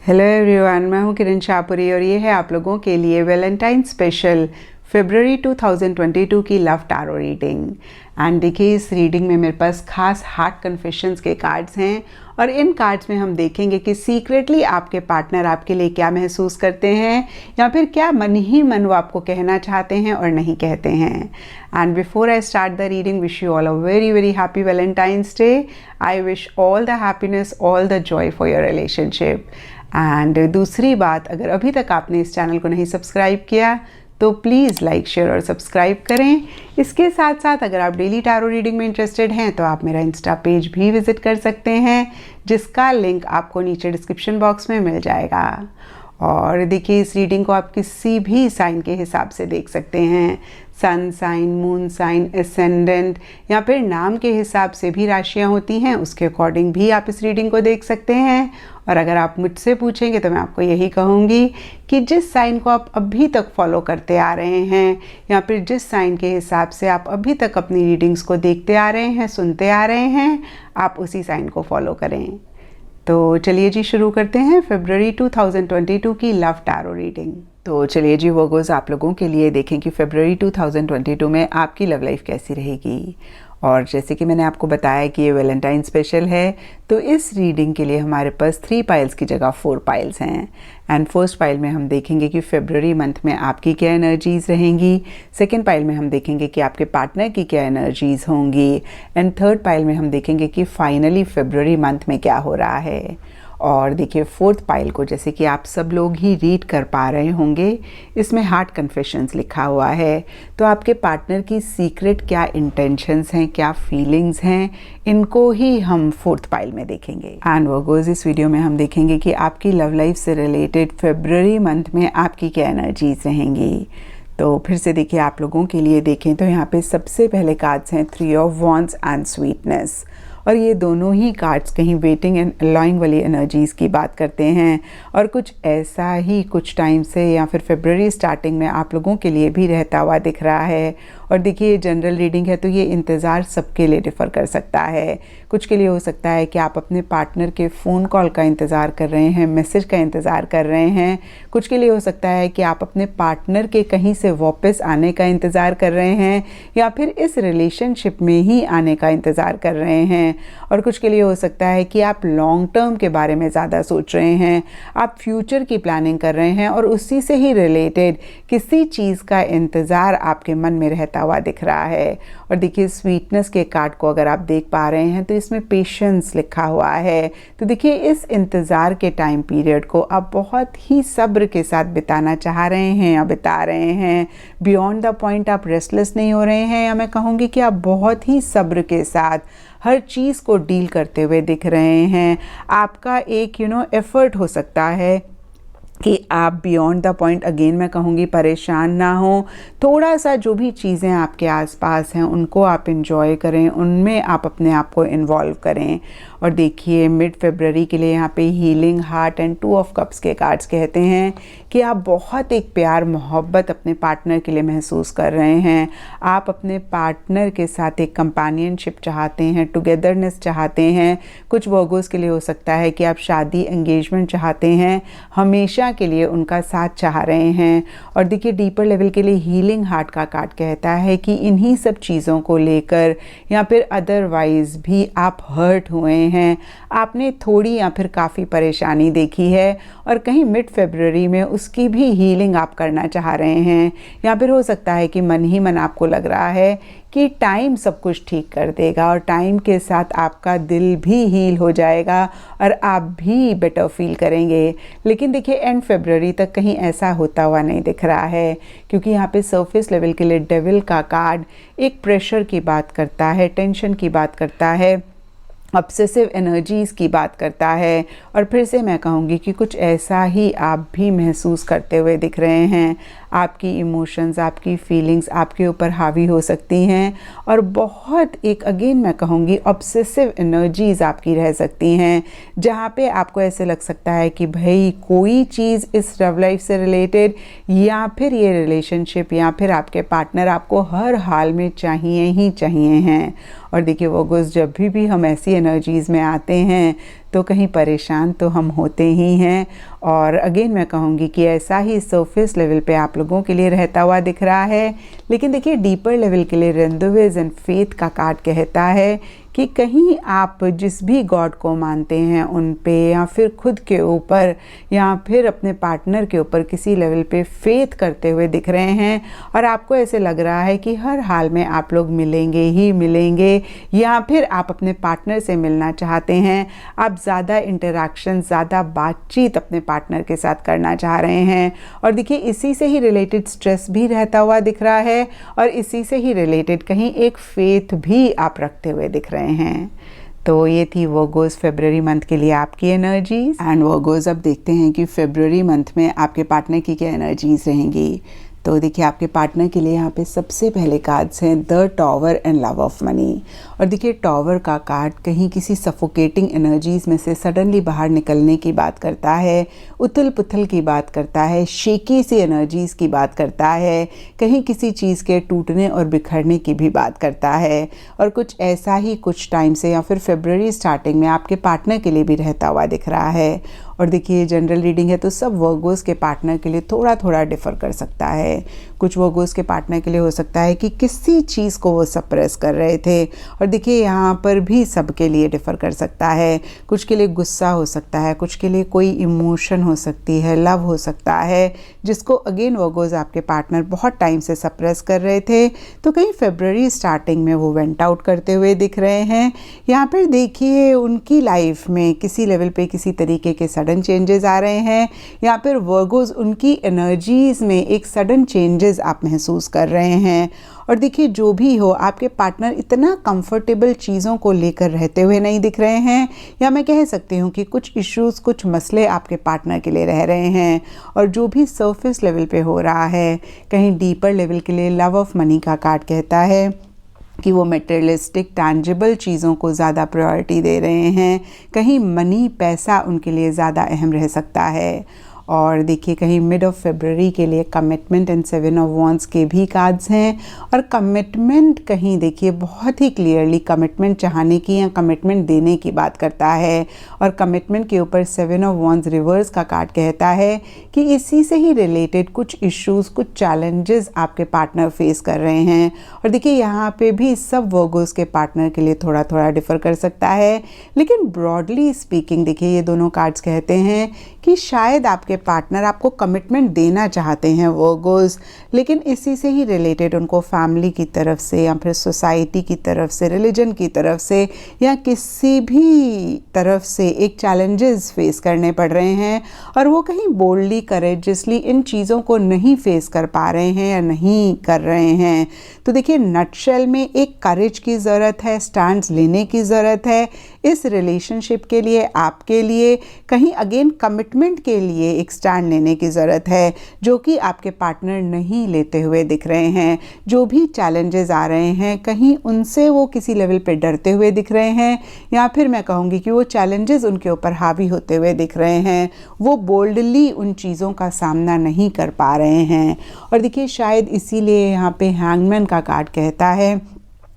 Hello everyone, मैं हूं किरण शाहपुरी और ये है आप लोगों के लिए वैलेंटाइन स्पेशल फरवरी 2022 की लव टैरो रीडिंग। एंड देखिए, इस रीडिंग में मेरे पास खास हार्ट कन्फेशंस के कार्ड्स हैं और इन कार्ड्स में हम देखेंगे कि सीक्रेटली आपके पार्टनर आपके लिए क्या महसूस करते हैं या फिर क्या मन ही मन वो आपको कहना चाहते हैं और नहीं कहते हैं। And before I start the reading, wish you all a very very happy Valentine's day. I wish all the happiness, all the Joy for your relationship. And दूसरी बात, अगर अभी तक आपने इस चैनल को नहीं सब्सक्राइब किया तो प्लीज़ लाइक, शेयर और सब्सक्राइब करें। इसके साथ साथ अगर आप डेली टैरो रीडिंग में इंटरेस्टेड हैं तो आप मेरा इंस्टा पेज भी विजिट कर सकते हैं, जिसका लिंक आपको नीचे डिस्क्रिप्शन बॉक्स में मिल जाएगा। और देखिए, इस रीडिंग को आप किसी भी साइन के हिसाब से देख सकते हैं। Sun sign, moon sign, ascendant या फिर नाम के हिसाब से भी राशियां होती हैं, उसके अकॉर्डिंग भी आप इस रीडिंग को देख सकते हैं। और अगर आप मुझसे पूछेंगे तो मैं आपको यही कहूँगी कि जिस साइन को आप अभी तक फॉलो करते आ रहे हैं या फिर जिस साइन के हिसाब से आप अभी तक अपनी रीडिंग्स को देखते आ रहे हैं, सुनते आ रहे हैं, आप उसी साइन को फॉलो करें। तो चलिए जी, शुरू करते हैं फरवरी 2022 की लव टैरो रीडिंग। तो चलिए जी वर्गोस, आप लोगों के लिए देखें कि फरवरी 2022 में आपकी लव लाइफ कैसी रहेगी। और जैसे कि मैंने आपको बताया कि ये वैलेंटाइन स्पेशल है, तो इस रीडिंग के लिए हमारे पास 3 पाइल्स की जगह 4 पाइल्स हैं। एंड फर्स्ट पाइल में हम देखेंगे कि फरवरी मंथ में आपकी क्या एनर्जीज़ रहेंगी। सेकंड पाइल में हम देखेंगे कि आपके पार्टनर की क्या एनर्जीज़ होंगी। एंड थर्ड पाइल में हम देखेंगे कि फाइनली फरवरी मंथ में क्या हो रहा है। और देखिए, फोर्थ पाइल को जैसे कि आप सब लोग ही रीड कर पा रहे होंगे, इसमें हार्ट कन्फेशंस लिखा हुआ है। तो आपके पार्टनर की सीक्रेट क्या इंटेंशंस हैं, क्या फीलिंग्स हैं, इनको ही हम फोर्थ पाइल में देखेंगे। एंड वर्गोस, इस वीडियो में हम देखेंगे कि आपकी लव लाइफ से रिलेटेड फरवरी मंथ में आपकी क्या एनर्जीज रहेंगी। तो फिर से देखिए, आप लोगों के लिए देखें तो यहाँ पे सबसे पहले कार्ड्स हैं 3 ऑफ वॉन्ड्स एंड स्वीटनेस। और ये दोनों ही कार्ड्स कहीं वेटिंग एंड अलाउइंग वाली एनर्जीज़ की बात करते हैं और कुछ ऐसा ही कुछ टाइम से या फिर फरवरी स्टार्टिंग में आप लोगों के लिए भी रहता हुआ दिख रहा है। और देखिए, ये जनरल रीडिंग है तो ये इंतज़ार सबके लिए डिफ़र कर सकता है। कुछ के लिए हो सकता है कि आप अपने पार्टनर के फ़ोन कॉल का इंतज़ार कर रहे हैं, मैसेज का इंतज़ार कर रहे हैं। कुछ के लिए हो सकता है कि आप अपने पार्टनर के कहीं से वापस आने का इंतज़ार कर रहे हैं या फिर इस रिलेशनशिप में ही आने का इंतज़ार कर रहे हैं। और कुछ के लिए हो सकता है कि आप लॉन्ग टर्म के बारे में ज़्यादा सोच रहे हैं, आप फ्यूचर की प्लानिंग कर रहे हैं और उसी से ही रिलेटेड किसी चीज़ का इंतज़ार आपके मन में रहता हुआ दिख रहा है। और देखिए, स्वीटनेस के कार्ड को अगर आप देख पा रहे हैं तो इसमें पेशेंस लिखा हुआ है। तो देखिए, इस इंतज़ार के टाइम पीरियड को आप बहुत ही सब्र के साथ बिताना चाह रहे हैं या बिता रहे हैं। बियॉन्ड द पॉइंट आप रेस्टलेस नहीं हो रहे हैं, या मैं कहूँगी कि आप बहुत ही सब्र के साथ हर चीज़ को डील करते हुए दिख रहे हैं। आपका एक एफर्ट हो सकता है कि आप बियॉन्ड द पॉइंट, अगेन मैं कहूँगी, परेशान ना हो। थोड़ा सा जो भी चीज़ें आपके आसपास हैं उनको आप इंजॉय करें, उनमें आप अपने आप को इन्वॉल्व करें। और देखिए, मिड फरवरी के लिए यहाँ पे healing heart and 2 of cups के कार्ड्स कहते हैं कि आप बहुत एक प्यार मोहब्बत अपने पार्टनर के लिए महसूस कर रहे हैं। आप अपने पार्टनर के साथ एक कंपेनियनशिप चाहते हैं, टुगेदरनेस चाहते हैं। कुछ वर्गोस के लिए हो सकता है कि आप शादी, एंगेजमेंट चाहते हैं, हमेशा के लिए उनका साथ चाह रहे हैं। और देखिए, डीपर लेवल के लिए हीलिंग हार्ट का कार्ड कहता है कि इन्हीं सब चीज़ों को लेकर या फिर अदरवाइज भी आप हर्ट हुए हैं, आपने थोड़ी या फिर काफ़ी परेशानी देखी है और कहीं मिड फरवरी में उसकी भी हीलिंग आप करना चाह रहे हैं। या फिर हो सकता है कि मन ही मन आपको लग रहा है कि टाइम सब कुछ ठीक कर देगा और टाइम के साथ आपका दिल भी हील हो जाएगा और आप भी बेटर फील करेंगे। लेकिन देखिए, एंड फरवरी तक कहीं ऐसा होता हुआ नहीं दिख रहा है, क्योंकि यहाँ पे सरफेस लेवल के लिए डेविल का कार्ड एक प्रेशर की बात करता है, टेंशन की बात करता है, ऑब्सेसिव एनर्जीज़ की बात करता है। और फिर से मैं कहूँगी कि कुछ ऐसा ही आप भी महसूस करते हुए दिख रहे हैं। आपकी इमोशंस, आपकी फीलिंग्स आपके ऊपर हावी हो सकती हैं और बहुत एक, अगेन मैं कहूँगी, ऑब्सेसिव एनर्जीज़ आपकी रह सकती हैं, जहाँ पे आपको ऐसे लग सकता है कि भाई कोई चीज़ इस लव लाइफ से रिलेटेड या फिर ये रिलेशनशिप या फिर आपके पार्टनर आपको हर हाल में चाहिए ही चाहिए हैं। और देखिए वर्गोस, जब भी हम ऐसी एनर्जीज़ में आते हैं तो कहीं परेशान तो हम होते ही हैं। और अगेन मैं कहूँगी कि ऐसा ही सरफेस लेवल पे आप लोगों के लिए रहता हुआ दिख रहा है, लेकिन देखिए डीपर लेवल के लिए रेंडोवेज एंड फेथ का कार्ड कहता है कि कहीं आप जिस भी गॉड को मानते हैं उन पे, या फिर खुद के ऊपर, या फिर अपने पार्टनर के ऊपर किसी लेवल पे फेथ करते हुए दिख रहे हैं, और आपको ऐसे लग रहा है कि हर हाल में आप लोग मिलेंगे ही मिलेंगे, या फिर आप अपने पार्टनर से मिलना चाहते हैं। आप ज़्यादा इंटरेक्शन, ज़्यादा बातचीत अपने पार्टनर के साथ करना चाह रहे हैं। और देखिए इसी से ही रिलेटेड स्ट्रेस भी रहता हुआ दिख रहा है, और इसी से ही रिलेटेड कहीं एक फेथ भी आप रखते हुए दिख रहे हैं। तो ये थी वर्गोस फरवरी मंथ के लिए आपकी एनर्जीज। एंड वर्गोस अब देखते हैं कि फरवरी मंथ में आपके पार्टनर की क्या एनर्जीज रहेंगी। तो देखिए आपके पार्टनर के लिए यहाँ पे सबसे पहले कार्ड्स हैं the tower and love of money. और देखिए टॉवर का कार्ड कहीं किसी सफोकेटिंग एनर्जीज में से सडनली बाहर निकलने की बात करता है, उथल पुथल की बात करता है, शेकी सी एनर्जीज की बात करता है, कहीं किसी चीज़ के टूटने और बिखरने की भी बात करता है। और कुछ ऐसा ही कुछ टाइम से या फिर फरवरी स्टार्टिंग में आपके पार्टनर के लिए भी रहता हुआ दिख रहा है। और देखिए जनरल रीडिंग है तो सब वर्गोस के पार्टनर के लिए थोड़ा थोड़ा डिफ़र कर सकता है। कुछ वर्गोस के पार्टनर के लिए हो सकता है कि किसी चीज़ को वो सप्रेस कर रहे थे, और देखिए यहाँ पर भी सबके लिए डिफ़र कर सकता है। कुछ के लिए गुस्सा हो सकता है, कुछ के लिए कोई इमोशन हो सकती है, लव हो सकता है, जिसको अगेन वर्गोस आपके पार्टनर बहुत टाइम से सप्रेस कर रहे थे, तो कहीं फरवरी स्टार्टिंग में वो वेंट आउट करते हुए दिख रहे हैं। यहाँ पर देखिए उनकी लाइफ में किसी लेवल पे किसी तरीके के सडन चेंजेस आ रहे हैं, या फिर वर्गोस उनकी एनर्जीज में एक सडन चेंजेस आप महसूस कर रहे हैं। और देखिए जो भी हो आपके पार्टनर इतना कंफर्टेबल चीज़ों को लेकर रहते हुए नहीं दिख रहे हैं, या मैं कह सकती हूँ कि कुछ इश्यूज़, कुछ मसले आपके पार्टनर के लिए रह रहे हैं। और जो भी सरफेस लेवल पे हो रहा है, कहीं डीपर लेवल के लिए लव ऑफ मनी का कार्ड कहता है कि वो मटेरियलिस्टिक टैंजिबल चीज़ों को ज़्यादा प्रायोरिटी दे रहे हैं। कहीं मनी, पैसा उनके लिए ज़्यादा अहम रह सकता है। और देखिए कहीं मिड ऑफ फरवरी के लिए कमिटमेंट एंड 7 ऑफ वॉन्ड्स के भी कार्ड्स हैं। और कमिटमेंट कहीं देखिए बहुत ही क्लियरली कमिटमेंट चाहने की या कमिटमेंट देने की बात करता है। और कमिटमेंट के ऊपर 7 ऑफ वॉन्ड्स रिवर्स का कार्ड कहता है कि इसी से ही रिलेटेड कुछ इश्यूज़, कुछ चैलेंजेस आपके पार्टनर फेस कर रहे हैं। और देखिए यहाँ पे भी सब वर्गोस के पार्टनर के लिए थोड़ा थोड़ा डिफ़र कर सकता है, लेकिन ब्रॉडली स्पीकिंग देखिए ये दोनों कार्ड्स कहते हैं कि शायद आपके पार्टनर आपको कमिटमेंट देना चाहते हैं वर्गोस, लेकिन इसी से ही रिलेटेड उनको फैमिली की तरफ से, या फिर सोसाइटी की तरफ से, रिलीजन की तरफ से, या किसी भी तरफ से एक चैलेंजेस फेस करने पड़ रहे हैं। और वो कहीं बोल्डली, करेजियसली इन चीज़ों को नहीं फेस कर पा रहे हैं या नहीं कर रहे हैं। तो देखिए नटशेल में एक करेज की ज़रूरत है, स्टैंड्स लेने की ज़रूरत है इस रिलेशनशिप के लिए, आपके लिए। कहीं अगेन कमिटमेंट के लिए एक स्टैंड लेने की ज़रूरत है, जो कि आपके पार्टनर नहीं लेते हुए दिख रहे हैं। जो भी चैलेंजेस आ रहे हैं कहीं उनसे वो किसी लेवल पे डरते हुए दिख रहे हैं, या फिर मैं कहूँगी कि वो चैलेंजेस उनके ऊपर हावी होते हुए दिख रहे हैं। वो बोल्डली उन चीज़ों का सामना नहीं कर पा रहे हैं। और देखिए शायद इसीलिए यहाँ पे हैंगमैन का कार्ड कहता है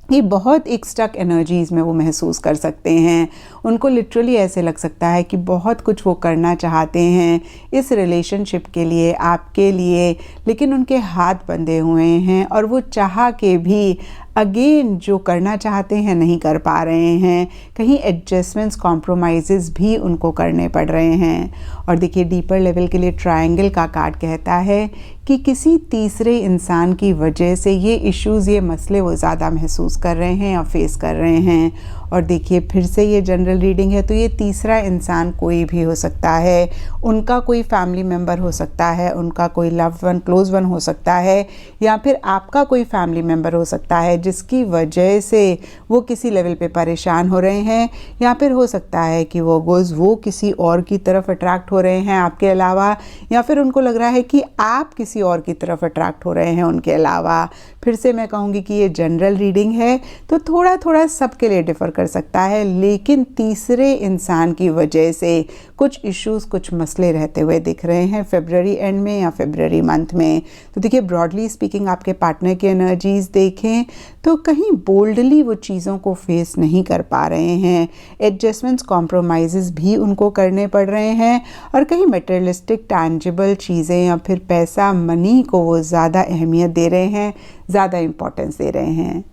ये बहुत एक स्टक एनर्जीज़ में वो महसूस कर सकते हैं। उनको लिटरली ऐसे लग सकता है कि बहुत कुछ वो करना चाहते हैं इस रिलेशनशिप के लिए, आपके लिए, लेकिन उनके हाथ बंधे हुए हैं, और वो चाह के भी अगेन जो करना चाहते हैं नहीं कर पा रहे हैं। कहीं एडजस्टमेंट्स, कॉम्प्रोमाइज़ेस भी उनको करने पड़ रहे हैं। और देखिए डीपर लेवल के लिए ट्रायंगल का कार्ड कहता है कि किसी तीसरे इंसान की वजह से ये इश्यूज़, ये मसले वो ज़्यादा महसूस कर रहे हैं या फेस कर रहे हैं। और देखिए फिर से ये जनरल रीडिंग है तो ये तीसरा इंसान कोई भी हो सकता है। उनका कोई फैमिली मेम्बर हो सकता है, उनका कोई लव वन, क्लोज वन हो सकता है, या फिर आपका कोई फैमिली मेम्बर हो सकता है जिसकी वजह से वो किसी लेवल पे परेशान हो रहे हैं। या फिर हो सकता है कि वो किसी और की तरफ अट्रैक्ट हो रहे हैं आपके अलावा, या फिर उनको लग रहा है कि आप किसी और की तरफ अट्रैक्ट हो रहे हैं उनके अलावा। फिर से मैं कहूँगी कि ये जनरल रीडिंग है तो थोड़ा थोड़ा सबके लिए डिफ़र कर सकता है, लेकिन तीसरे इंसान की वजह से कुछ इश्यूज, कुछ मसले रहते हुए दिख रहे हैं फरवरी एंड में या फरवरी मंथ में। तो देखिए ब्रॉडली स्पीकिंग आपके पार्टनर की एनर्जीज देखें तो कहीं बोल्डली वो चीज़ों को फेस नहीं कर पा रहे हैं, एडजस्टमेंट्स, कॉम्प्रोमाइज़ भी उनको करने पड़ रहे हैं, और कहीं मटेरियलिस्टिक टैंजिबल चीज़ें या फिर पैसा, मनी को वो ज़्यादा अहमियत दे रहे हैं, ज़्यादा इम्पोर्टेंस दे रहे हैं।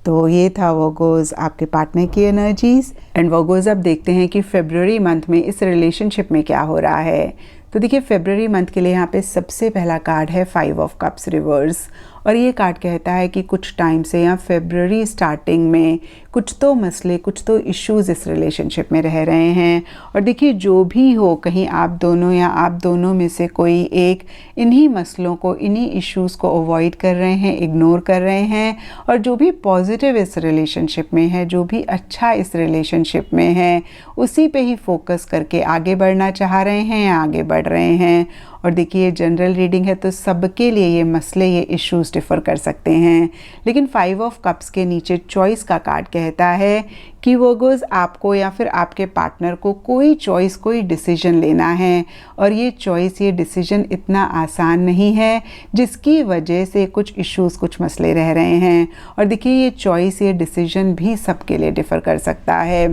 तो ये था वर्गोज़ आपके पार्टनर की एनर्जीज़। एंड वर्गोज़ अब देखते हैं कि फरवरी मंथ में इस रिलेशनशिप में क्या हो रहा है। तो देखिए फरवरी मंथ के लिए यहाँ पे सबसे पहला कार्ड है 5 ऑफ कप्स रिवर्स, और ये कार्ड कहता है कि कुछ टाइम से या फरवरी स्टार्टिंग में कुछ तो मसले, कुछ तो इश्यूज़ इस रिलेशनशिप में रह रहे हैं। और देखिए जो भी हो, कहीं आप दोनों या आप दोनों में से कोई एक इन्हीं मसलों को, इन्हीं इश्यूज़ को अवॉइड कर रहे हैं, इग्नोर कर रहे हैं, और जो भी पॉजिटिव इस रिलेशनशिप में है, जो भी अच्छा इस रिलेशनशिप में है, उसी पे ही फोकस करके आगे बढ़ना चाह रहे हैं या आगे बढ़ रहे हैं। और देखिए जनरल रीडिंग है तो सबके लिए ये मसले, ये इश्यूज डिफ़र कर सकते हैं, लेकिन 5 ऑफ कप्स के नीचे चॉइस का कार्ड कहता है कि वर्गोज़ आपको या फिर आपके पार्टनर को कोई चॉइस, कोई डिसीजन लेना है, और ये चॉइस, ये डिसीजन इतना आसान नहीं है, जिसकी वजह से कुछ इश्यूज़, कुछ मसले रह रहे हैं। और देखिए ये चॉइस, ये डिसीजन भी सबके लिए डिफ़र कर सकता है।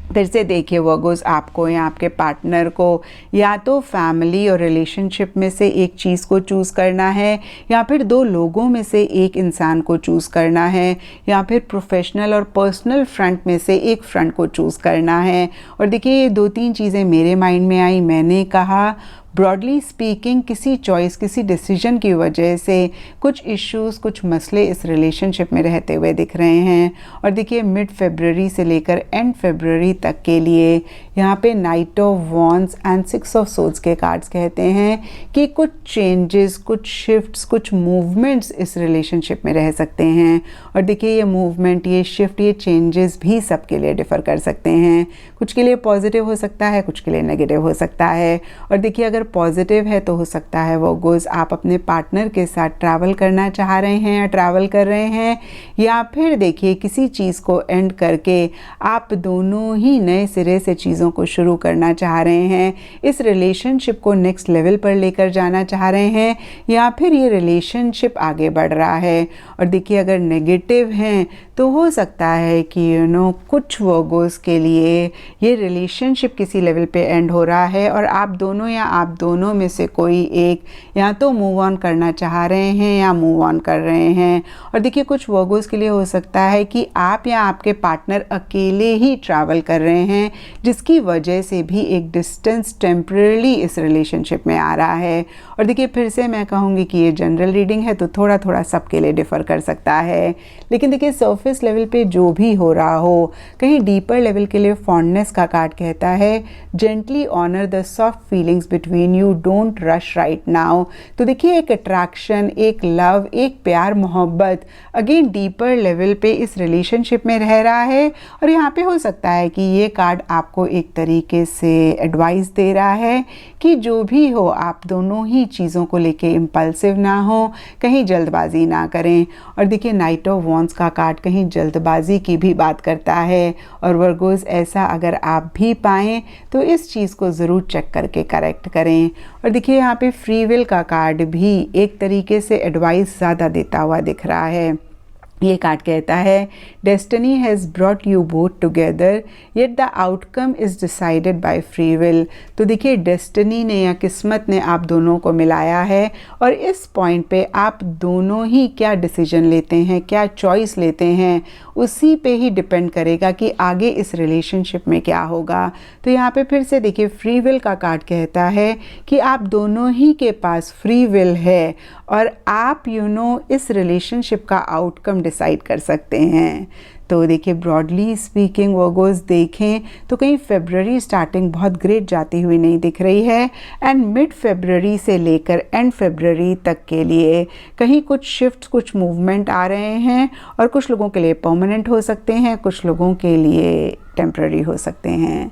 फिर से देखिए वर्गोज़ आपको या आपके पार्टनर को या तो फैमिली और रिलेशनशिप में से एक चीज़ को चूज़ करना है, या फिर दो लोगों में से एक इंसान को चूज़ करना है, या फिर प्रोफेशनल और पर्सनल फ्रंट में से एक फ्रंट को चूज़ करना है। और देखिए ये 2-3 चीज़ें मेरे माइंड में आई, मैंने कहा ब्रॉडली स्पीकिंग किसी चॉइस, किसी डिसीजन की वजह से कुछ इश्यूज़, कुछ मसले इस रिलेशनशिप में रहते हुए दिख रहे हैं। और देखिए मिड फरवरी से लेकर एंड फरवरी तक के लिए यहाँ पे night of wands and 6 of swords के कार्ड्स कहते हैं कि कुछ चेंजेस, कुछ शिफ्ट्स, कुछ मूवमेंट्स इस रिलेशनशिप में रह सकते हैं। और देखिए ये मूवमेंट, ये शिफ्ट, ये चेंजेस भी सबके लिए डिफ़र कर सकते हैं। कुछ के लिए पॉजिटिव हो सकता है, कुछ के लिए नेगेटिव हो सकता है। और देखिए अगर पॉजिटिव है तो हो सकता है वर्गोज़ आप अपने पार्टनर के साथ ट्रैवल करना चाह रहे हैं या ट्रैवल कर रहे हैं, या फिर देखिए किसी चीज़ को एंड करके आप दोनों ही नए सिरे से चीज़ों को शुरू करना चाह रहे हैं, इस रिलेशनशिप को नेक्स्ट लेवल पर लेकर जाना चाह रहे हैं, या फिर ये रिलेशनशिप आगे बढ़ रहा है। और देखिए अगर नेगेटिव हैं तो हो सकता है कि कुछ वर्गोज़ के लिए ये रिलेशनशिप किसी लेवल पे एंड हो रहा है, और आप दोनों या आप दोनों में से कोई एक या तो मूव ऑन करना चाह रहे हैं या मूव ऑन कर रहे हैं। और देखिए कुछ वर्गोज़ के लिए हो सकता है कि आप या आपके पार्टनर अकेले ही ट्रैवल कर रहे हैं, जिसकी वजह से भी एक डिस्टेंस टेम्परेली इस रिलेशनशिप में आ रहा है। और देखिए फिर से मैं कहूँगी कि ये जनरल रीडिंग है तो थोड़ा थोड़ा सबके लिए डिफ़र कर सकता है, लेकिन देखिए सरफेस लेवल पे जो भी हो रहा हो, कहीं डीपर लेवल के लिए फॉन्डनेस का कार्ड कहता है gently honour the soft feelings between you, don't rush right now. तो देखिए एक अट्रैक्शन, एक लव, एक प्यार, मोहब्बत अगेन डीपर लेवल पे इस रिलेशनशिप में रह रहा है। और यहाँ पे हो सकता है कि ये कार्ड आपको एक तरीके से एडवाइस दे रहा है कि जो भी हो आप दोनों ही चीज़ों को लेके इम्पल्सिव ना हो, कहीं जल्दबाजी ना करें। और देखिए नाइट ऑफ वॉन्ड्स का कार्ड कहीं जल्दबाजी की भी बात करता है, और वर्गोज़ ऐसा अगर आप भी पाएँ तो इस चीज़ को ज़रूर चेक करके करेक्ट करें। और देखिए यहाँ पे फ्री विल का कार्ड भी एक तरीके से एडवाइस ज़्यादा देता हुआ दिख रहा है। ये कार्ड कहता है destiny has brought you both together yet the outcome is decided by free will. तो देखिए डेस्टिनी ने या किस्मत ने आप दोनों को मिलाया है, और इस पॉइंट पे आप दोनों ही क्या डिसीजन लेते हैं, क्या चॉइस लेते हैं, उसी पे ही डिपेंड करेगा कि आगे इस रिलेशनशिप में क्या होगा। तो यहाँ पे फिर से देखिए फ्री विल का कार्ड कहता है कि आप दोनों ही के पास फ्री विल है, और आप इस रिलेशनशिप का आउटकम डिसाइड कर सकते हैं। तो देखिए ब्रॉडली स्पीकिंग वर्गोज़ देखें तो कहीं फरवरी स्टार्टिंग बहुत ग्रेट जाती हुई नहीं दिख रही है, एंड मिड फरवरी से लेकर एंड फरवरी तक के लिए कहीं कुछ शिफ्ट, कुछ मूवमेंट आ रहे हैं, और कुछ लोगों के लिए परमानेंट हो सकते हैं, कुछ लोगों के लिए टेम्पररी हो सकते हैं।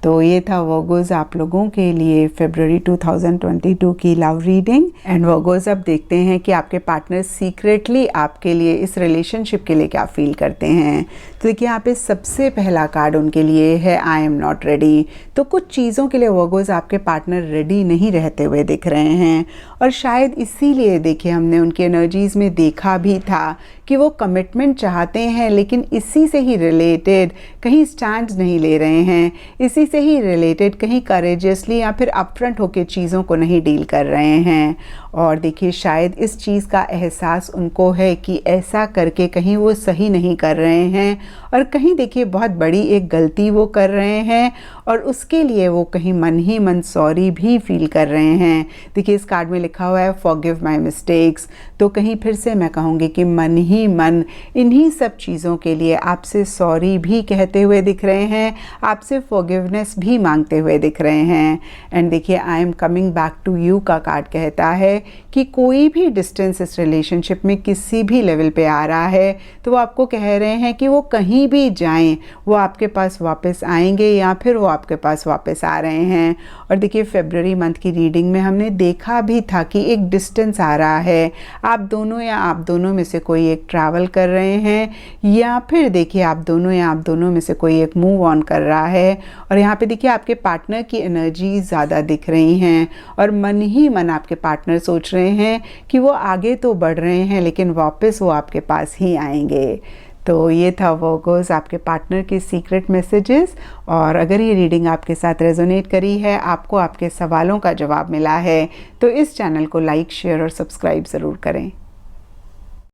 तो ये था वर्गोस आप लोगों के लिए फरवरी 2022 की लव रीडिंग। एंड वर्गोस अब देखते हैं कि आपके पार्टनर सीक्रेटली आपके लिए इस रिलेशनशिप के लिए क्या फील करते हैं। तो देखिए यहाँ पे सबसे पहला कार्ड उनके लिए है आई एम नॉट रेडी। तो कुछ चीज़ों के लिए वर्गोस आपके पार्टनर रेडी नहीं रहते हुए दिख रहे हैं, और शायद इसीलिए देखिए हमने उनकी एनर्जीज़ में देखा भी था कि वो कमिटमेंट चाहते हैं, लेकिन इसी से ही रिलेटेड कहीं स्टैंड नहीं ले रहे हैं, इसी से ही रिलेटेड कहीं करेजियसली या फिर अपफ्रंट होकर चीज़ों को नहीं डील कर रहे हैं। और देखिए शायद इस चीज़ का एहसास उनको है कि ऐसा करके कहीं वो सही नहीं कर रहे हैं, और कहीं देखिए बहुत बड़ी एक गलती वो कर रहे हैं, और उसके लिए वो कहीं मन ही मन सॉरी भी फील कर रहे हैं। देखिए इस कार्ड में लिखा हुआ है फॉरगिव माय मिस्टेक्स। तो कहीं फिर से मैं कहूँगी कि मन ही मन इन्हीं सब चीज़ों के लिए आपसे सॉरी भी कहते हुए दिख रहे हैं, आपसे फॉरगिवनेस भी मांगते हुए दिख रहे हैं। एंड देखिए I am coming back to you का कार्ड कहता है कि कोई भी डिस्टेंस इस रिलेशनशिप में किसी भी लेवल पे आ रहा है तो वो आपको कह रहे हैं कि वो कहीं भी जाएं वो आपके पास वापस आएंगे, या फिर वो आपके पास वापस आ रहे हैं। और देखिए फरवरी मंथ की रीडिंग में हमने देखा भी था कि एक डिस्टेंस आ रहा है, आप दोनों या आप दोनों में से कोई एक ट्रैवल कर रहे हैं, या फिर देखिए आप दोनों या आप दोनों में से कोई एक मूव ऑन कर रहा है। और यहाँ पे देखिए आपके पार्टनर की एनर्जी ज़्यादा दिख रही हैं, और मन ही मन आपके पार्टनर सोच रहे हैं कि वो आगे तो बढ़ रहे हैं लेकिन वापस वो आपके पास ही आएंगे। तो ये था वर्गोस आपके पार्टनर के सीक्रेट मैसेजेस। और अगर ये रीडिंग आपके साथ रेजोनेट करी है, आपको आपके सवालों का जवाब मिला है, तो इस चैनल को लाइक, शेयर और सब्सक्राइब ज़रूर करें।